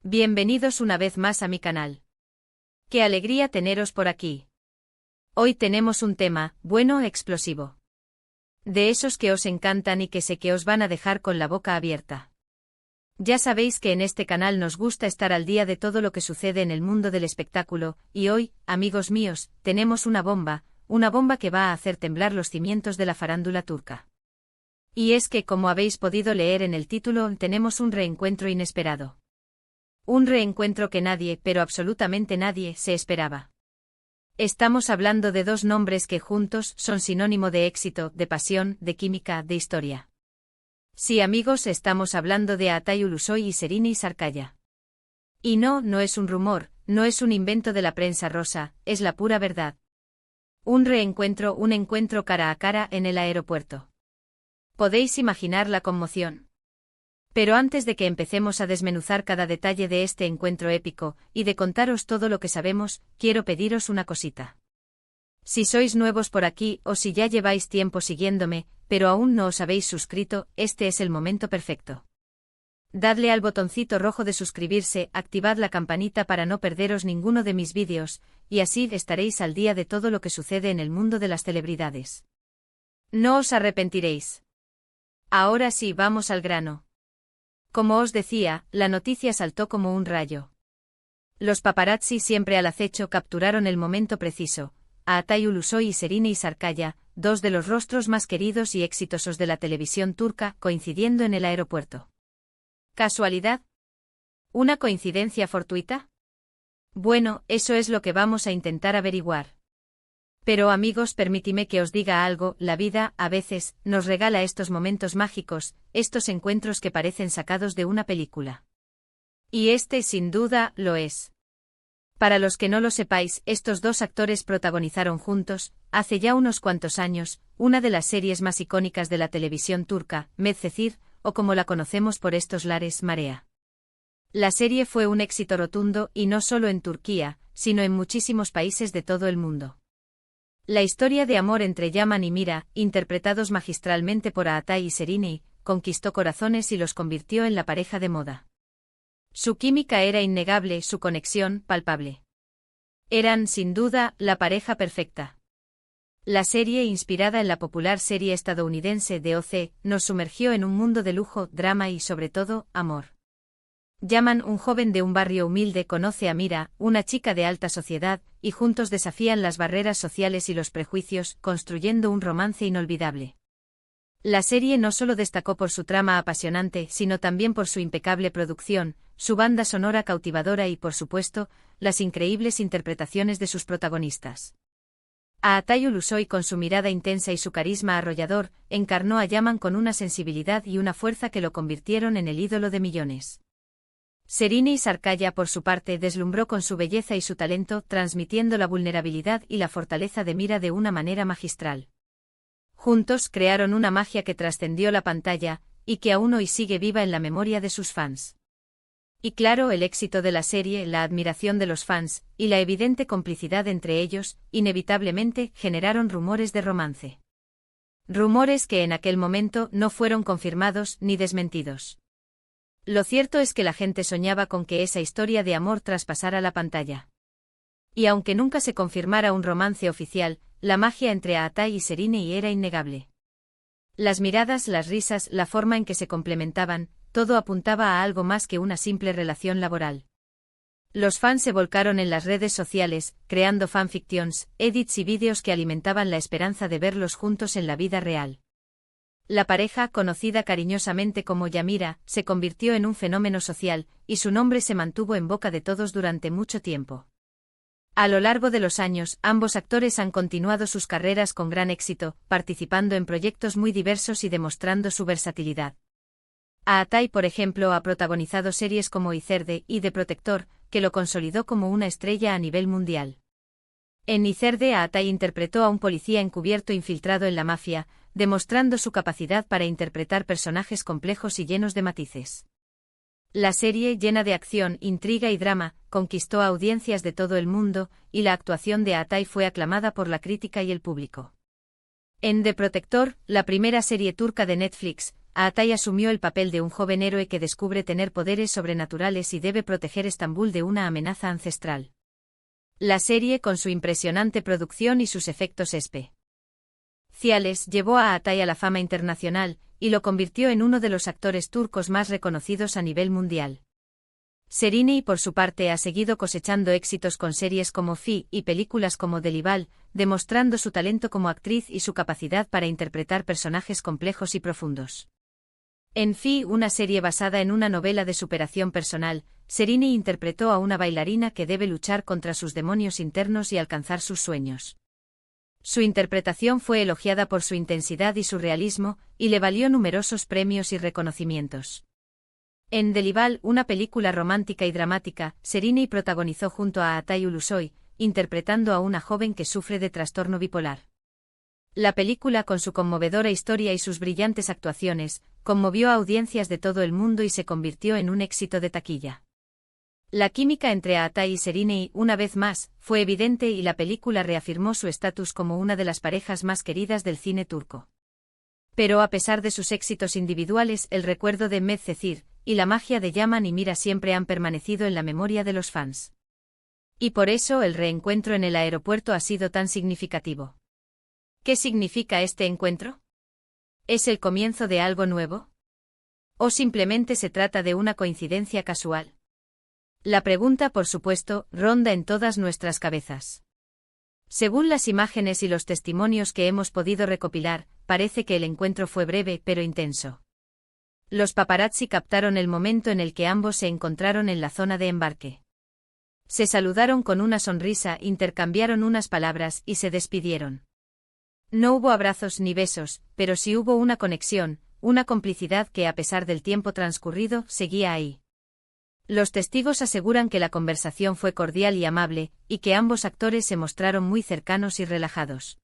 Bienvenidos una vez más a mi canal. ¡Qué alegría teneros por aquí! Hoy tenemos un tema, bueno, explosivo. De esos que os encantan y que sé que os van a dejar con la boca abierta. Ya sabéis que en este canal nos gusta estar al día de todo lo que sucede en el mundo del espectáculo, y hoy, amigos míos, tenemos una bomba que va a hacer temblar los cimientos de la farándula turca. Y es que, como habéis podido leer en el título, tenemos un reencuentro inesperado. Un reencuentro que nadie, pero absolutamente nadie, se esperaba. Estamos hablando de dos nombres que juntos son sinónimo de éxito, de pasión, de química, de historia. Sí, amigos, estamos hablando de Atay Ulusoy y Serine Sarıkaya. Y no es un rumor, no es un invento de la prensa rosa, es la pura verdad. Un encuentro cara a cara en el aeropuerto. Podéis imaginar la conmoción. Pero antes de que empecemos a desmenuzar cada detalle de este encuentro épico, y de contaros todo lo que sabemos, quiero pediros una cosita. Si sois nuevos por aquí o si ya lleváis tiempo siguiéndome, pero aún no os habéis suscrito, este es el momento perfecto. Dadle al botoncito rojo de suscribirse, activad la campanita para no perderos ninguno de mis vídeos, y así estaréis al día de todo lo que sucede en el mundo de las celebridades. No os arrepentiréis. Ahora sí, vamos al grano. Como os decía, la noticia saltó como un rayo. Los paparazzi, siempre al acecho, capturaron el momento preciso, a Atay Ulusoy y Serine Sarıkaya, dos de los rostros más queridos y exitosos de la televisión turca, coincidiendo en el aeropuerto. ¿Casualidad? ¿Una coincidencia fortuita? Bueno, eso es lo que vamos a intentar averiguar. Pero amigos, permíteme que os diga algo, la vida, a veces, nos regala estos momentos mágicos, estos encuentros que parecen sacados de una película. Y este, sin duda, lo es. Para los que no lo sepáis, estos dos actores protagonizaron juntos, hace ya unos cuantos años, una de las series más icónicas de la televisión turca, Medcezir, o como la conocemos por estos lares, Marea. La serie fue un éxito rotundo, y no solo en Turquía, sino en muchísimos países de todo el mundo. La historia de amor entre Yaman y Mira, interpretados magistralmente por Atay y Serine, conquistó corazones y los convirtió en la pareja de moda. Su química era innegable, su conexión, palpable. Eran, sin duda, la pareja perfecta. La serie, inspirada en la popular serie estadounidense de OC, nos sumergió en un mundo de lujo, drama y, sobre todo, amor. Yaman, un joven de un barrio humilde, conoce a Mira, una chica de alta sociedad, y juntos desafían las barreras sociales y los prejuicios, construyendo un romance inolvidable. La serie no solo destacó por su trama apasionante, sino también por su impecable producción, su banda sonora cautivadora y, por supuesto, las increíbles interpretaciones de sus protagonistas. Atay Ulusoy, con su mirada intensa y su carisma arrollador, encarnó a Yaman con una sensibilidad y una fuerza que lo convirtieron en el ídolo de millones. Serine Sarıkaya, por su parte, deslumbró con su belleza y su talento, transmitiendo la vulnerabilidad y la fortaleza de Mira de una manera magistral. Juntos crearon una magia que trascendió la pantalla, y que aún hoy sigue viva en la memoria de sus fans. Y claro, el éxito de la serie, la admiración de los fans, y la evidente complicidad entre ellos, inevitablemente, generaron rumores de romance. Rumores que en aquel momento no fueron confirmados ni desmentidos. Lo cierto es que la gente soñaba con que esa historia de amor traspasara la pantalla. Y aunque nunca se confirmara un romance oficial, la magia entre Atay y Serine era innegable. Las miradas, las risas, la forma en que se complementaban, todo apuntaba a algo más que una simple relación laboral. Los fans se volcaron en las redes sociales, creando fanfictions, edits y vídeos que alimentaban la esperanza de verlos juntos en la vida real. La pareja, conocida cariñosamente como Yamira, se convirtió en un fenómeno social, y su nombre se mantuvo en boca de todos durante mucho tiempo. A lo largo de los años, ambos actores han continuado sus carreras con gran éxito, participando en proyectos muy diversos y demostrando su versatilidad. Atay, por ejemplo, ha protagonizado series como Izerde y The Protector, que lo consolidó como una estrella a nivel mundial. En Izerde, Atay interpretó a un policía encubierto infiltrado en la mafia, demostrando su capacidad para interpretar personajes complejos y llenos de matices. La serie, llena de acción, intriga y drama, conquistó a audiencias de todo el mundo, y la actuación de Atay fue aclamada por la crítica y el público. En The Protector, la primera serie turca de Netflix, Atay asumió el papel de un joven héroe que descubre tener poderes sobrenaturales y debe proteger Estambul de una amenaza ancestral. La serie, con su impresionante producción y sus efectos especiales, llevó a Atay a la fama internacional, y lo convirtió en uno de los actores turcos más reconocidos a nivel mundial. Şerinay, por su parte, ha seguido cosechando éxitos con series como Fi y películas como Delival, demostrando su talento como actriz y su capacidad para interpretar personajes complejos y profundos. En Fi, una serie basada en una novela de superación personal, Şerinay interpretó a una bailarina que debe luchar contra sus demonios internos y alcanzar sus sueños. Su interpretación fue elogiada por su intensidad y su realismo, y le valió numerosos premios y reconocimientos. En Delival, una película romántica y dramática, Şerinay protagonizó junto a Atay Ulusoy, interpretando a una joven que sufre de trastorno bipolar. La película, con su conmovedora historia y sus brillantes actuaciones, conmovió a audiencias de todo el mundo y se convirtió en un éxito de taquilla. La química entre Atay y Şerinay, una vez más, fue evidente y la película reafirmó su estatus como una de las parejas más queridas del cine turco. Pero a pesar de sus éxitos individuales, el recuerdo de Medcezir y la magia de Yaman y Mira siempre han permanecido en la memoria de los fans. Y por eso el reencuentro en el aeropuerto ha sido tan significativo. ¿Qué significa este encuentro? ¿Es el comienzo de algo nuevo? ¿O simplemente se trata de una coincidencia casual? La pregunta, por supuesto, ronda en todas nuestras cabezas. Según las imágenes y los testimonios que hemos podido recopilar, parece que el encuentro fue breve pero intenso. Los paparazzi captaron el momento en el que ambos se encontraron en la zona de embarque. Se saludaron con una sonrisa, intercambiaron unas palabras y se despidieron. No hubo abrazos ni besos, pero sí hubo una conexión, una complicidad que, a pesar del tiempo transcurrido, seguía ahí. Los testigos aseguran que la conversación fue cordial y amable, y que ambos actores se mostraron muy cercanos y relajados.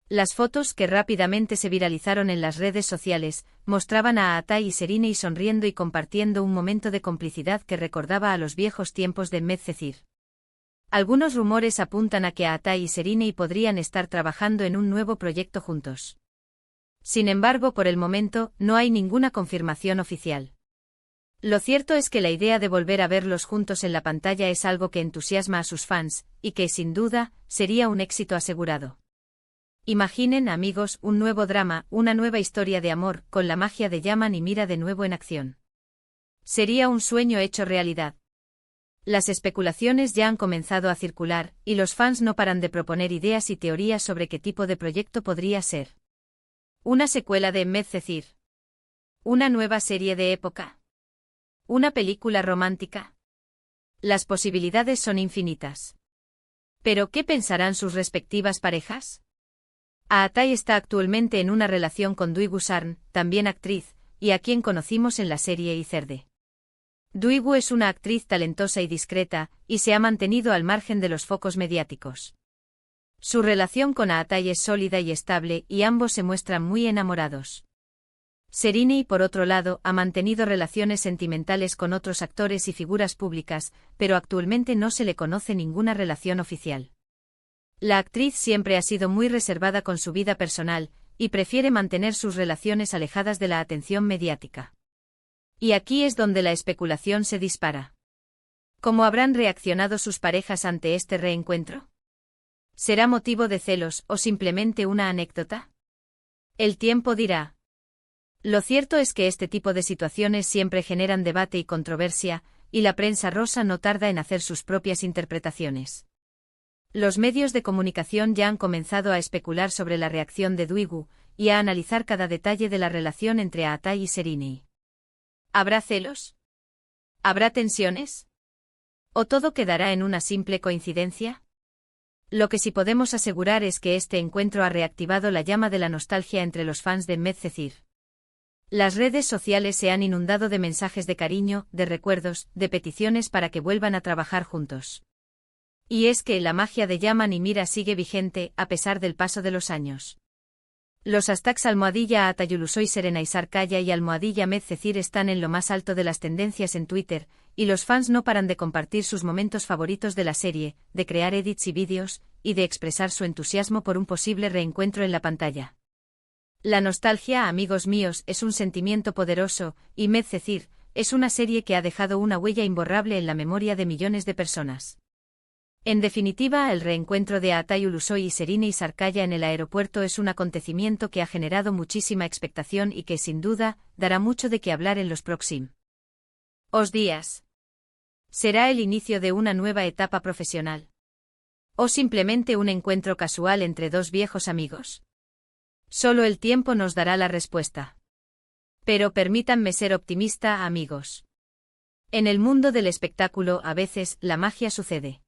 Las fotos, que rápidamente se viralizaron en las redes sociales, mostraban a Atay y Şerinay sonriendo y compartiendo un momento de complicidad que recordaba a los viejos tiempos de Medcezir. Algunos rumores apuntan a que Atay y Şerinay podrían estar trabajando en un nuevo proyecto juntos. Sin embargo, por el momento, no hay ninguna confirmación oficial. Lo cierto es que la idea de volver a verlos juntos en la pantalla es algo que entusiasma a sus fans, y que, sin duda, sería un éxito asegurado. Imaginen, amigos, un nuevo drama, una nueva historia de amor, con la magia de Yaman y Mira de nuevo en acción. Sería un sueño hecho realidad. Las especulaciones ya han comenzado a circular, y los fans no paran de proponer ideas y teorías sobre qué tipo de proyecto podría ser. ¿Una secuela de Medcezir? ¿Una nueva serie de época? ¿Una película romántica? Las posibilidades son infinitas. ¿Pero qué pensarán sus respectivas parejas? Atay está actualmente en una relación con Duygu Sarn, también actriz, y a quien conocimos en la serie Izerde. Duygu es una actriz talentosa y discreta, y se ha mantenido al margen de los focos mediáticos. Su relación con Atay es sólida y estable, y ambos se muestran muy enamorados. Şerinay, por otro lado, ha mantenido relaciones sentimentales con otros actores y figuras públicas, pero actualmente no se le conoce ninguna relación oficial. La actriz siempre ha sido muy reservada con su vida personal, y prefiere mantener sus relaciones alejadas de la atención mediática. Y aquí es donde la especulación se dispara. ¿Cómo habrán reaccionado sus parejas ante este reencuentro? ¿Será motivo de celos o simplemente una anécdota? El tiempo dirá. Lo cierto es que este tipo de situaciones siempre generan debate y controversia, y la prensa rosa no tarda en hacer sus propias interpretaciones. Los medios de comunicación ya han comenzado a especular sobre la reacción de Duygu, y a analizar cada detalle de la relación entre Atay y Şerinay. ¿Habrá celos? ¿Habrá tensiones? ¿O todo quedará en una simple coincidencia? Lo que sí podemos asegurar es que este encuentro ha reactivado la llama de la nostalgia entre los fans de Medcezir. Las redes sociales se han inundado de mensajes de cariño, de recuerdos, de peticiones para que vuelvan a trabajar juntos. Y es que la magia de Yaman y Mira sigue vigente, a pesar del paso de los años. Los hashtags @Atay Ulusoy Şerenay Sarkaya y @Medcezir están en lo más alto de las tendencias en Twitter, y los fans no paran de compartir sus momentos favoritos de la serie, de crear edits y vídeos, y de expresar su entusiasmo por un posible reencuentro en la pantalla. La nostalgia, amigos míos, es un sentimiento poderoso, y Medcezir es una serie que ha dejado una huella imborrable en la memoria de millones de personas. En definitiva, el reencuentro de Atay Ulusoy y Serine Sarkaya en el aeropuerto es un acontecimiento que ha generado muchísima expectación y que, sin duda, dará mucho de qué hablar en los próximos días. ¿Será el inicio de una nueva etapa profesional? ¿O simplemente un encuentro casual entre dos viejos amigos? Solo el tiempo nos dará la respuesta. Pero permítanme ser optimista, amigos. En el mundo del espectáculo, a veces, la magia sucede.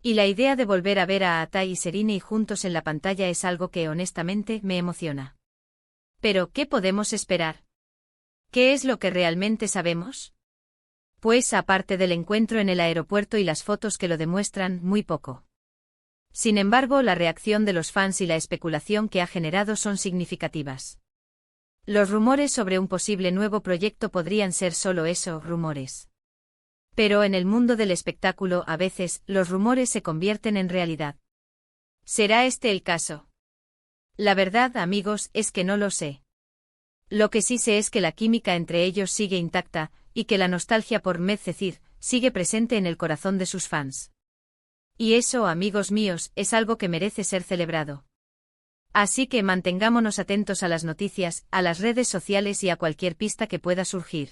Y la idea de volver a ver a Atay y Serine juntos en la pantalla es algo que honestamente me emociona. Pero, ¿qué podemos esperar? ¿Qué es lo que realmente sabemos? Pues, aparte del encuentro en el aeropuerto y las fotos que lo demuestran, muy poco. Sin embargo, la reacción de los fans y la especulación que ha generado son significativas. Los rumores sobre un posible nuevo proyecto podrían ser solo eso, rumores. Pero en el mundo del espectáculo, a veces, los rumores se convierten en realidad. ¿Será este el caso? La verdad, amigos, es que no lo sé. Lo que sí sé es que la química entre ellos sigue intacta, y que la nostalgia por Medcezir sigue presente en el corazón de sus fans. Y eso, amigos míos, es algo que merece ser celebrado. Así que mantengámonos atentos a las noticias, a las redes sociales y a cualquier pista que pueda surgir.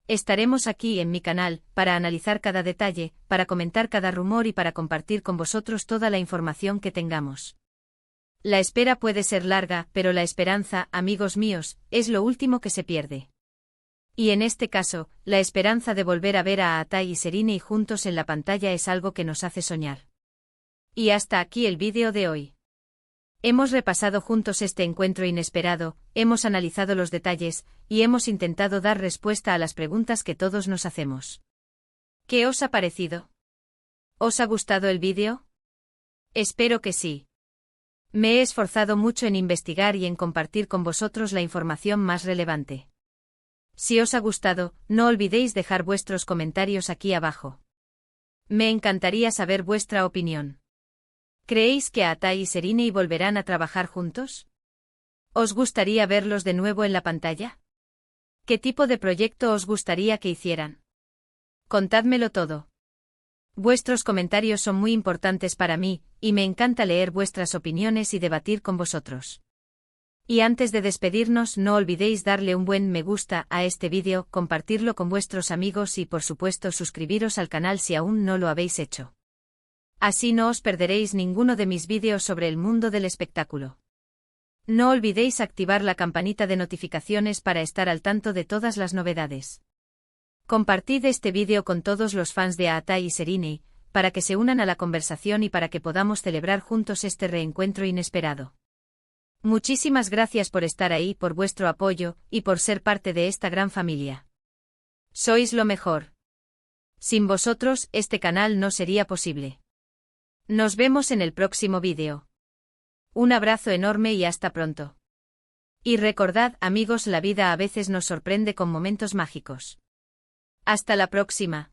Estaremos aquí en mi canal, para analizar cada detalle, para comentar cada rumor y para compartir con vosotros toda la información que tengamos. La espera puede ser larga, pero la esperanza, amigos míos, es lo último que se pierde. Y en este caso, la esperanza de volver a ver a Atay y Serine juntos en la pantalla es algo que nos hace soñar. Y hasta aquí el vídeo de hoy. Hemos repasado juntos este encuentro inesperado, hemos analizado los detalles, y hemos intentado dar respuesta a las preguntas que todos nos hacemos. ¿Qué os ha parecido? ¿Os ha gustado el vídeo? Espero que sí. Me he esforzado mucho en investigar y en compartir con vosotros la información más relevante. Si os ha gustado, no olvidéis dejar vuestros comentarios aquí abajo. Me encantaría saber vuestra opinión. ¿Creéis que Atay y Serine volverán a trabajar juntos? ¿Os gustaría verlos de nuevo en la pantalla? ¿Qué tipo de proyecto os gustaría que hicieran? Contádmelo todo. Vuestros comentarios son muy importantes para mí, y me encanta leer vuestras opiniones y debatir con vosotros. Y antes de despedirnos, no olvidéis darle un buen me gusta a este vídeo, compartirlo con vuestros amigos y por supuesto suscribiros al canal si aún no lo habéis hecho. Así no os perderéis ninguno de mis vídeos sobre el mundo del espectáculo. No olvidéis activar la campanita de notificaciones para estar al tanto de todas las novedades. Compartid este vídeo con todos los fans de Atay y Serine, para que se unan a la conversación y para que podamos celebrar juntos este reencuentro inesperado. Muchísimas gracias por estar ahí, por vuestro apoyo, y por ser parte de esta gran familia. Sois lo mejor. Sin vosotros, este canal no sería posible. Nos vemos en el próximo vídeo. Un abrazo enorme y hasta pronto. Y recordad, amigos, la vida a veces nos sorprende con momentos mágicos. Hasta la próxima.